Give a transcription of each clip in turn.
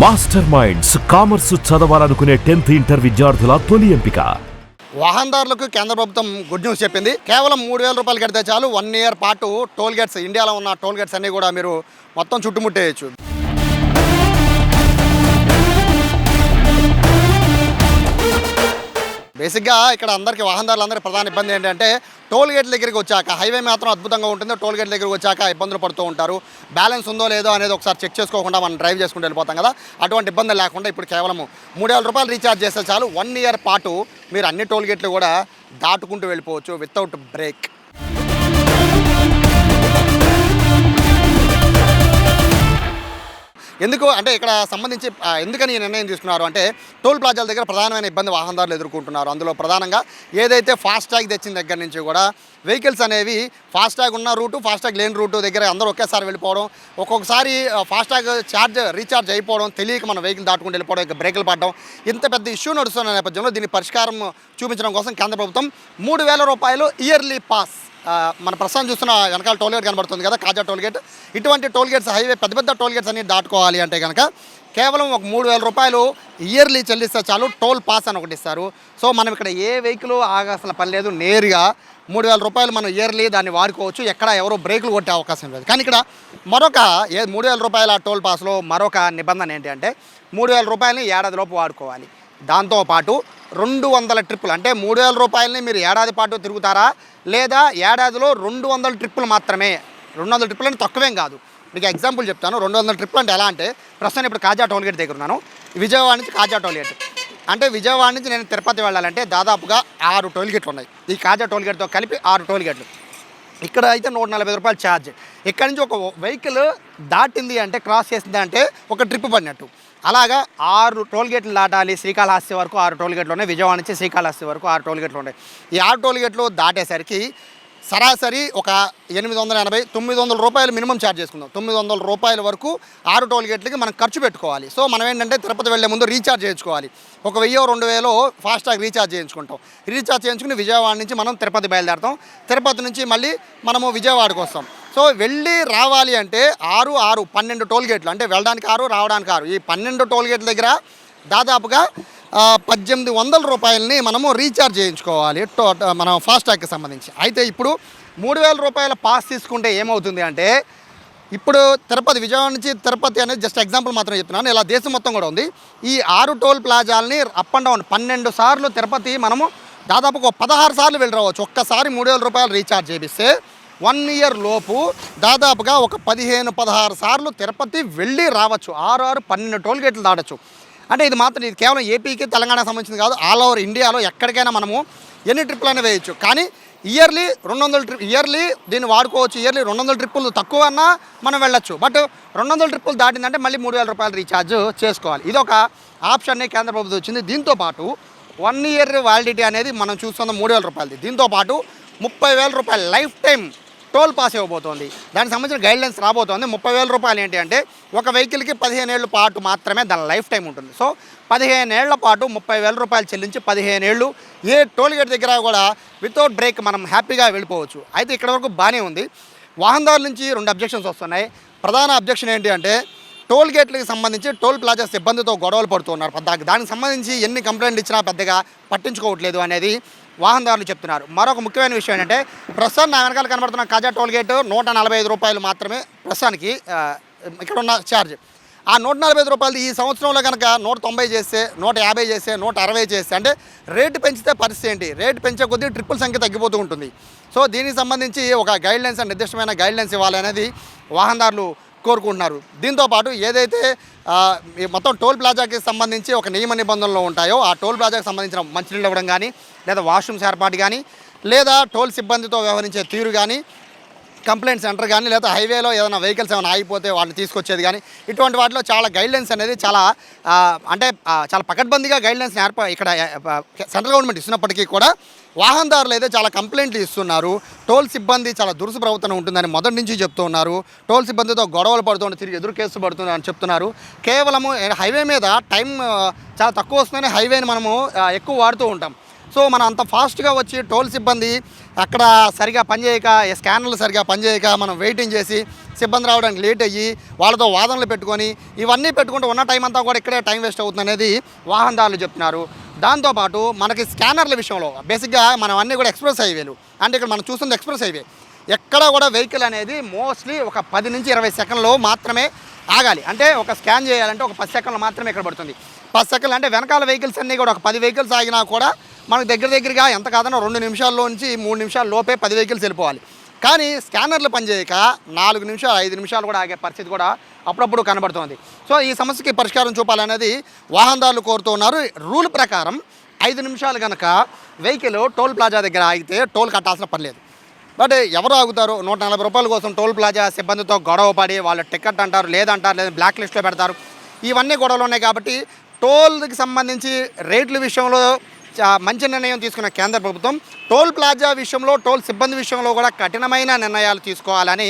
Master minds commerce చదవాలనుకునే 10th inter విద్యార్థుల తొలి ఎంపిక. వాహనదారులకు కేంద్ర ప్రభుత్వం గుడ్ న్యూస్ చెప్పింది. కేవలం 3,000 రూపాయలు కడితే చాలు 1 ఇయర్ పాటు టోల్ గేట్స్, ఇండియాలో ఉన్న టోల్ గేట్స్ అన్నీ కూడా మీరు మొత్తం చుట్టుముట్టేయచ్చు. బేసిక్గా ఇక్కడ అందరికీ వాహనదారులందరికీ ప్రధాన ఇబ్బంది ఏంటంటే టోల్ గేట్ దగ్గరికి వచ్చాక, హైవే మాత్రం అద్భుతంగా ఉంటుంది, టోల్ గేట్ దగ్గరికి వచ్చాక ఇబ్బందులు పడుతూ ఉంటారు. బ్యాలెన్స్ ఉందో లేదో అనేది ఒకసారి చెక్ చేసుకోకుండా మనం డ్రైవ్ చేసుకుంటూ వెళ్ళిపోతాం కదా. అటువంటి ఇబ్బంది లేకుండా ఇప్పుడు కేవలం 3,000 రూపాయలు రీఛార్జ్ చేస్తే చాలు 1 ఇయర్ పాటు మీరు అన్ని టోల్ గేట్లు కూడా దాటుకుంటూ వెళ్ళిపోవచ్చు వితౌట్ బ్రేక్. ఎందుకు అంటే ఇక్కడ సంబంధించి ఎందుకని ఈ నిర్ణయం తీసుకున్నారు అంటే టోల్ ప్లాజాల దగ్గర ప్రధానమైన ఇబ్బంది వాహనదారులు ఎదుర్కొంటున్నారు. అందులో ప్రధానంగా ఏదైతే ఫాస్టాగ్ తెచ్చిన దగ్గర నుంచి కూడా వెహికల్స్ అనేవి ఫాస్టాగ్ ఉన్న రూటు, ఫాస్టాగ్ లేని రూటు దగ్గర అందరూ ఒకేసారి వెళ్ళిపోవడం, ఒక్కొక్కసారి ఫాస్టాగ్ రీఛార్జ్ అయిపోవడం, తెలియక మన వెహికల్ దాటుకుంటూ వెళ్ళిపోవడం, ఇక బ్రేకులు పడడం, ఇంత పెద్ద ఇష్యూ నడుస్తున్న నేపథ్యంలో దీని పరిష్కారం చూపించడం కోసం కేంద్ర ప్రభుత్వం 3,000 రూపాయలు ఇయర్లీ పాస్, మన ప్రస్తుతం చూస్తున్న వెనకాల టోల్ గేట్ కనబడుతుంది కదా, కాజా టోల్ గేట్, ఇటువంటి టోల్ గేట్స్, హైవే పెద్ద పెద్ద టోల్ గేట్స్ అన్ని దాటుకోవాలి అంటే కనుక కేవలం ఒక 3,000 రూపాయలు ఇయర్లీ చెల్లిస్తే చాలు టోల్ పాస్ అని ఒకటి ఇస్తారు. సో మనం ఇక్కడ ఏ వెహికల్ ఆగాల్సిన పని లేదు, నేరుగా 3,000 రూపాయలు మనం ఇయర్లీ దాన్ని వాడుకోవచ్చు, ఎక్కడ ఎవరో బ్రేకులు కొట్టే అవకాశం లేదు. కానీ ఇక్కడ మరొక 3,000 రూపాయల టోల్ పాస్లో మరొక నిబంధన ఏంటి అంటే 3,000 రూపాయలని ఏడాదిలోపు వాడుకోవాలి. దాంతోపాటు 200 ట్రిప్పులు, అంటే 3,000 రూపాయలని మీరు ఏడాది పాటు తిరుగుతారా లేదా ఏడాదిలో 200 ట్రిప్పులు మాత్రమే. 200 ట్రిప్పులు అంటే తక్కువేం కాదు. మీకు ఎగ్జాంపుల్ చెప్తాను. 200 ట్రిప్పులు అంటే ఎలా అంటే ప్రస్తుతం ఇప్పుడు కాజా టోల్ గేట్ దగ్గర ఉన్నాను, విజయవాడ నుంచి కాజా టోల్ గేట్, అంటే విజయవాడ నుంచి నేను తిరుపతి వెళ్ళాలంటే దాదాపుగా 6 టోల్ గేట్లు ఉన్నాయి. ఈ కాజా టోల్ గేట్తో కలిపి 6 టోల్ గేట్లు. ఇక్కడ అయితే 145 రూపాయలు ఛార్జ్. ఇక్కడ నుంచి ఒక వెహికల్ దాటింది అంటే, క్రాస్ చేసింది అంటే ఒక ట్రిప్ పడినట్టు. అలాగా 6 టోల్ గేట్లు దాటాలి. శ్రీకాళహస్తి వరకు 6 టోల్ గేట్లు ఉన్నాయి, విజయవాడ నుంచి శ్రీకాళహస్తి వరకు 6 టోల్ గేట్లు ఉన్నాయి. ఈ 6 టోల్ గేట్లు దాటేసరికి సరాసరి ఒక 880, 900 రూపాయలు మినిమం ఛార్జ్ చేసుకుందాం. 900 రూపాయల వరకు 6 టోల్ గేట్లకి మనం ఖర్చు పెట్టుకోవాలి. సో మనం ఏంటంటే తిరుపతి వెళ్ళే ముందు రీఛార్జ్ చేయించుకోవాలి. ఒక 1000-2000 ఫాస్టాగ్ రీఛార్జ్ చేయించుకుంటాం. రీఛార్జ్ చేయించుకుని విజయవాడ నుంచి మనం తిరుపతి బయలుదేరుతాం. తిరుపతి నుంచి మళ్ళీ మనము విజయవాడకు వస్తాం. సో వెళ్ళి రావాలి అంటే 12 టోల్ గేట్లు, అంటే వెళ్ళడానికి 6 రావడానికి 6, ఈ 12 టోల్ గేట్ల దగ్గర దాదాపుగా 1,800 రూపాయలని మనము రీఛార్జ్ చేయించుకోవాలి మన ఫాస్టాగ్కి సంబంధించి. అయితే ఇప్పుడు 3,000 రూపాయల పాస్ తీసుకుంటే ఏమవుతుంది అంటే, ఇప్పుడు తిరుపతి, విజయవాడ నుంచి తిరుపతి అనేది జస్ట్ ఎగ్జాంపుల్ మాత్రం చెప్తున్నాను, ఇలా దేశం మొత్తం కూడా ఉంది. ఈ 6 టోల్ ప్లాజాలని అప్ అండ్ డౌన్ 12 సార్లు తిరుపతి మనము దాదాపు 16 సార్లు వెళ్ళి రావచ్చు. ఒక్కసారి 3,000 రూపాయలు రీఛార్జ్ చేపిస్తే 1 ఇయర్ లోపు దాదాపుగా ఒక 15-16 సార్లు తిరుపతి వెళ్ళి రావచ్చు. 6, 12 టోల్ గేట్లు దాటచ్చు. అంటే ఇది మాత్రం, ఇది కేవలం ఏపీకి తెలంగాణకు సంబంధించింది కాదు, ఆల్ ఓవర్ ఇండియాలో ఎక్కడికైనా మనము ఎన్ని ట్రిప్పులైనా వేయచ్చు. కానీ ఇయర్లీ 200 ఇయర్లీ దీన్ని వాడుకోవచ్చు. ఇయర్లీ 200 ట్రిప్పులు తక్కువ అన్నా మనం వెళ్ళొచ్చు. బట్ 200 ట్రిప్పులు దాటిందంటే మళ్ళీ 3,000 రూపాయలు రీఛార్జ్ చేసుకోవాలి. ఇది ఒక ఆప్షన్ని కేంద్ర ప్రభుత్వం వచ్చింది. దీంతోపాటు 1 ఇయర్ వ్యాలిడిటీ అనేది మనం చూస్తున్న 3,000 రూపాయలది. దీంతోపాటు 30,000 రూపాయలు లైఫ్ టైం టోల్ పాస్ ఇవ్వబోతోంది. దానికి సంబంధించిన గైడ్లైన్స్ రాబోతోంది. 30,000 రూపాయలు ఏంటి అంటే ఒక వెహికల్కి 15 ఏళ్ళ పాటు మాత్రమే దాని లైఫ్ టైం ఉంటుంది. సో 15 ఏళ్ల పాటు 30,000 రూపాయలు చెల్లించి 15 ఏళ్ళు ఏ టోల్ గేట్ దగ్గర కూడా వితౌట్ బ్రేక్ మనం హ్యాపీగా వెళ్ళిపోవచ్చు. అయితే ఇక్కడ వరకు బాగానే ఉంది. వాహనదారుల నుంచి 2 అబ్జెక్షన్స్ వస్తున్నాయి. ప్రధాన అబ్జెక్షన్ ఏంటి అంటే టోల్ గేట్లకు సంబంధించి టోల్ ప్లాజా సిబ్బందితో గొడవలు పడుతున్నారు. దానికి సంబంధించి ఎన్ని కంప్లైంట్లు ఇచ్చినా పెద్దగా పట్టించుకోవట్లేదు అనేది వాహనదారులు చెప్తున్నారు. మరొక ముఖ్యమైన విషయం ఏంటంటే ప్రస్తుతం నా వెనకాల కనబడుతున్న కాజా టోల్ గేట్ 145 రూపాయలు మాత్రమే ప్రస్తుతానికి ఇక్కడ ఉన్న ఛార్జ్. ఆ 145 రూపాయలు ఈ సంవత్సరంలో కనుక 190 చేస్తే, 150 చేస్తే, 160 చేస్తే, అంటే రేటు పెంచితే పరిస్థితి ఏంటి? రేటు పెంచే కొద్దీ ట్రిప్పుల సంఖ్య తగ్గిపోతూ ఉంటుంది. సో దీనికి సంబంధించి ఒక గైడ్లైన్స్, నిర్దిష్టమైన గైడ్లైన్స్ ఇవ్వాలనేది వాహనదారులు కోరుకుంటున్నారు. దీంతోపాటు ఏదైతే మొత్తం టోల్ ప్లాజాకి సంబంధించి ఒక నియమ నిబంధనలు ఉంటాయో ఆ టోల్ ప్లాజాకి సంబంధించిన మంచినీళ్ళు ఇవ్వడం కానీ, లేదా వాష్రూమ్స్ ఏర్పాటు కానీ, లేదా టోల్ సిబ్బందితో వ్యవహరించే తీరు కానీ, కంప్లైంట్ సెంటర్ కానీ, లేదా హైవేలో ఏదైనా వెహికల్స్ ఏమైనా ఆగిపోతే వాళ్ళని తీసుకొచ్చేది కానీ, ఇటువంటి వాటిలో చాలా గైడ్లైన్స్ అనేది చాలా పకడ్బందీగా గైడ్లైన్స్ ఇక్కడ సెంట్రల్ గవర్నమెంట్ ఇస్తున్నప్పటికీ కూడా వాహనదారులు అయితే చాలా కంప్లైంట్లు ఇస్తున్నారు. టోల్ సిబ్బంది చాలా దురుసు ప్రవర్తన ఉంటుందని మొదటి నుంచి చెప్తూ ఉన్నారు. టోల్ సిబ్బందితో గొడవలు పడుతుంటే తిరిగి ఎదురు కేసు పడుతుంది అని చెప్తున్నారు. కేవలము హైవే మీద టైం చాలా తక్కువ వస్తుందని హైవేని మనము ఎక్కువ వాడుతూ ఉంటాం. సో మనం అంత ఫాస్ట్గా వచ్చి టోల్ సిబ్బంది అక్కడ సరిగా పనిచేయక స్కానర్లు సరిగా పనిచేయక మనం వెయిటింగ్ చేసి సిబ్బంది రావడానికి లేట్ అయ్యి వాళ్ళతో వాదనలు పెట్టుకొని ఇవన్నీ పెట్టుకుంటూ ఉన్న టైం అంతా కూడా ఇక్కడే టైం వేస్ట్ అవుతుంది అనేది వాహనదారులు చెప్తున్నారు. దాంతోపాటు మనకి స్కానర్ల విషయంలో బేసిక్గా మనం అన్నీ కూడా ఎక్స్ప్రెస్ హైవేలు, అంటే ఇక్కడ మనం చూస్తుంది ఎక్స్ప్రెస్ హైవే, ఎక్కడ కూడా వెహికల్ అనేది మోస్ట్లీ ఒక 10 నుంచి 20 సెకండ్లు మాత్రమే ఆగాలి. అంటే ఒక స్కాన్ చేయాలంటే ఒక 10 సెకండ్లు మాత్రమే ఇక్కడ పడుతుంది. 10 సెకండ్లు అంటే వెనకాల వెహికల్స్ అన్నీ కూడా ఒక 10 వెహికల్స్ ఆగినా కూడా మనకు దగ్గరగా ఎంత కాదన్నా 2 నిమిషాల్లో నుంచి 3 నిమిషాల లోపే 10 వెహికల్స్ వెళ్ళిపోవాలి. కానీ స్కానర్లు పనిచేయక 4 నిమిషాలు 5 నిమిషాలు కూడా ఆగే పరిస్థితి కూడా అప్పుడప్పుడు కనబడుతుంది. సో ఈ సమస్యకి పరిష్కారం చూపాలనేది వాహనదారులు కోరుతూ ఉన్నారు. రూల్ ప్రకారం 5 నిమిషాలు కనుక వెహికల్ టోల్ ప్లాజా దగ్గర ఆగితే టోల్ కట్టాల్సిన పని లేదు. బట్ ఎవరు ఆగుతారు? 140 రూపాయల కోసం టోల్ ప్లాజా సిబ్బందితో గొడవ పడి వాళ్ళ టికెట్ అంటారు, లేదా బ్లాక్ లిస్ట్లో పెడతారు. ఇవన్నీ గొడవలు ఉన్నాయి కాబట్టి టోల్కి సంబంధించి రేట్ల విషయంలో మంచి నిర్ణయం తీసుకున్న కేంద్ర ప్రభుత్వం టోల్ ప్లాజా విషయంలో, టోల్ సిబ్బంది విషయంలో కూడా కఠినమైన నిర్ణయాలు తీసుకోవాలని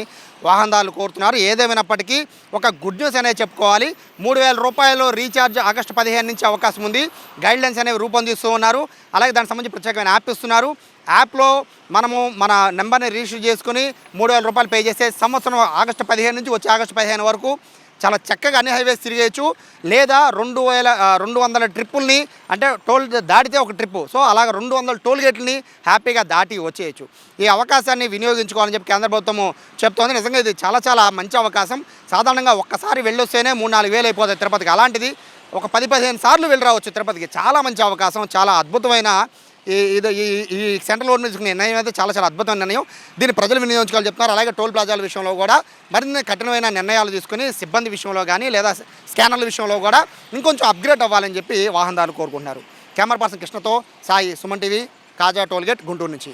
వాహనదారులు కోరుతున్నారు. ఏదేమైనప్పటికీ ఒక గుడ్ న్యూస్ అనేది చెప్పుకోవాలి. 3000 రూపాయలు రీఛార్జ్ ఆగస్టు 15 నుంచి అవకాశం ఉంది. గైడ్లైన్స్ అనేవి రూపొందిస్తూ ఉన్నారు. అలాగే దానికి సంబంధించి ప్రత్యేకమైన యాప్ ఇస్తున్నారు. యాప్లో మనము మన నెంబర్ని రిజిస్టర్ చేసుకుని 3000 రూపాయలు పే చేస్తే సంవత్సరం ఆగస్టు 15 నుంచి వచ్చే ఆగస్టు 15 వరకు చాలా చక్కగా అన్ని హైవేస్ తిరిగేయచ్చు. లేదా 200 ట్రిప్పుల్ని, అంటే టోల్ దాటితే ఒక ట్రిప్పు, సో అలాగ 200 టోల్ గేట్లని హ్యాపీగా దాటి వచ్చేయచ్చు. ఈ అవకాశాన్ని వినియోగించుకోవాలని చెప్పి కేంద్ర ప్రభుత్వము చెప్తోంది. నిజంగా ఇది చాలా మంచి అవకాశం. సాధారణంగా ఒక్కసారి వెళ్ళొస్తేనే 3-4 వేలు అయిపోతాయి తిరుపతికి. అలాంటిది ఒక 10-15 సార్లు వెళ్ళి రావచ్చు తిరుపతికి. చాలా మంచి అవకాశం, చాలా అద్భుతమైన ఈ సెంట్రల్ గవర్నమెంట్ తీసుకునే నిర్ణయం అయితే చాలా అద్భుతమైన నిర్ణయం. దీన్ని ప్రజలు వినియోగించుకోవాలని చెప్తున్నారు. అలాగే టోల్ ప్లాజాల విషయంలో కూడా మరిన్ని కఠినమైన నిర్ణయాలు తీసుకుని సిబ్బంది విషయంలో కానీ లేదా స్కానర్ల విషయంలో కూడా ఇంకొంచెం అప్గ్రేడ్ అవ్వాలని చెప్పి వాహనదారులు కోరుకుంటున్నారు. కెమెరా పర్సన్ కృష్ణతో సాయి, సుమన్ టీవీ, కాజా టోల్గేట్, గుంటూరు నుంచి.